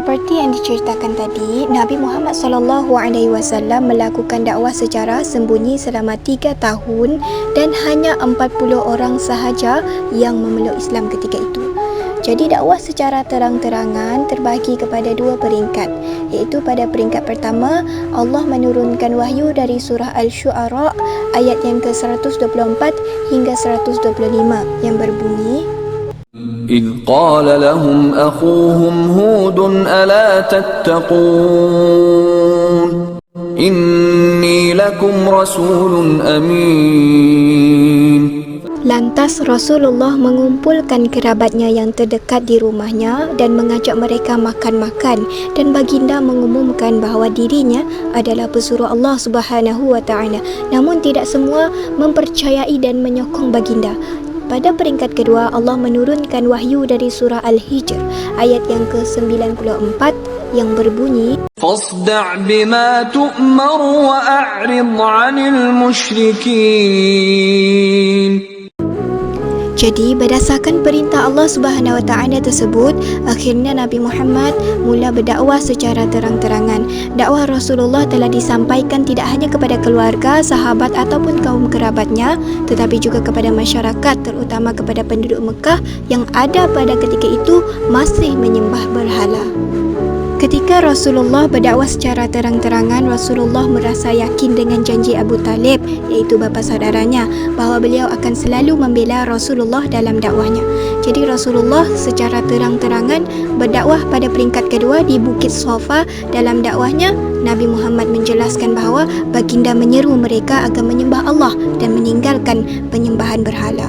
Seperti yang diceritakan tadi, Nabi Muhammad SAW melakukan dakwah secara sembunyi selama 3 tahun dan hanya 40 orang sahaja yang memeluk Islam ketika itu. Jadi dakwah secara terang-terangan terbahagi kepada 2 peringkat, iaitu pada peringkat pertama, Allah menurunkan wahyu dari surah Al-Syu'ara ayat yang ke-124 hingga 125 yang berbunyi, إذ قال لهم أخوهم هود ألا تتقون إني لكم رسول أمين. Lantas Rasulullah mengumpulkan kerabatnya yang terdekat di rumahnya dan mengajak mereka makan-makan, dan baginda mengumumkan bahawa dirinya adalah pesuruh Allah Subhanahu wa taala. Namun tidak semua mempercayai dan menyokong baginda. Pada peringkat kedua, Allah menurunkan wahyu dari surah Al-Hijr ayat yang ke-94 yang berbunyi, فاصدع بما تؤمر وأعرض عن المشركين. Jadi berdasarkan perintah Allah Subhanahu wa taala tersebut, akhirnya Nabi Muhammad mula berdakwah secara terang-terangan. Dakwah Rasulullah telah disampaikan tidak hanya kepada keluarga, sahabat ataupun kaum kerabatnya, tetapi juga kepada masyarakat, terutama kepada penduduk Mekah yang ada pada ketika itu masih menyembah berhala. Ketika Rasulullah berdakwah secara terang-terangan, Rasulullah merasa yakin dengan janji Abu Talib, iaitu bapa saudaranya, bahawa beliau akan selalu membela Rasulullah dalam dakwahnya. Jadi Rasulullah secara terang-terangan berdakwah pada peringkat kedua di Bukit Safa. Dalam dakwahnya, Nabi Muhammad menjelaskan bahawa baginda menyeru mereka agar menyembah Allah dan meninggalkan penyembahan berhala.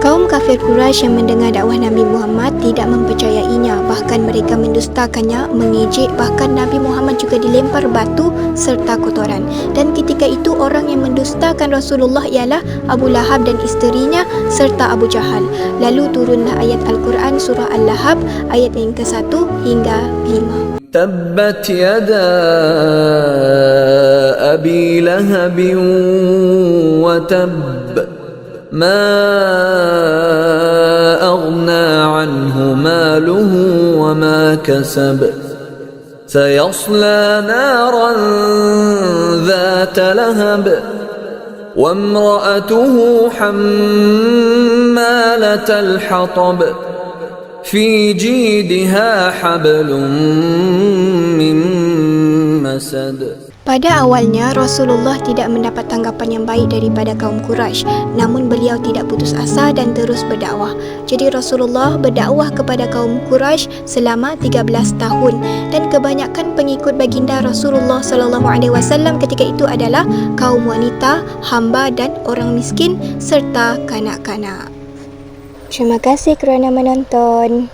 Kaum kafir Quraisy yang mendengar dakwah Nabi Muhammad tidak mempercayainya, bahkan mereka mendustakannya, mengejek, bahkan Nabi Muhammad juga dilempar batu serta kotoran. Dan ketika itu orang yang mendustakan Rasulullah ialah Abu Lahab dan isterinya serta Abu Jahal. Lalu turunlah ayat Al-Quran surah Al-Lahab ayat yang ke-1 hingga 5. تبت يدا أبي لهب وتب ما أغنى عنه ماله وما كسب سيصلى نارا ذات لهب وامرأته حمالة الحطب في جيدها حبل من مسد. Pada awalnya, Rasulullah tidak mendapat tanggapan yang baik daripada kaum Quraisy, namun beliau tidak putus asa dan terus berdakwah. Jadi Rasulullah berdakwah kepada kaum Quraisy selama 13 tahun dan kebanyakan pengikut baginda Rasulullah SAW ketika itu adalah kaum wanita, hamba dan orang miskin serta kanak-kanak. Terima kasih kerana menonton.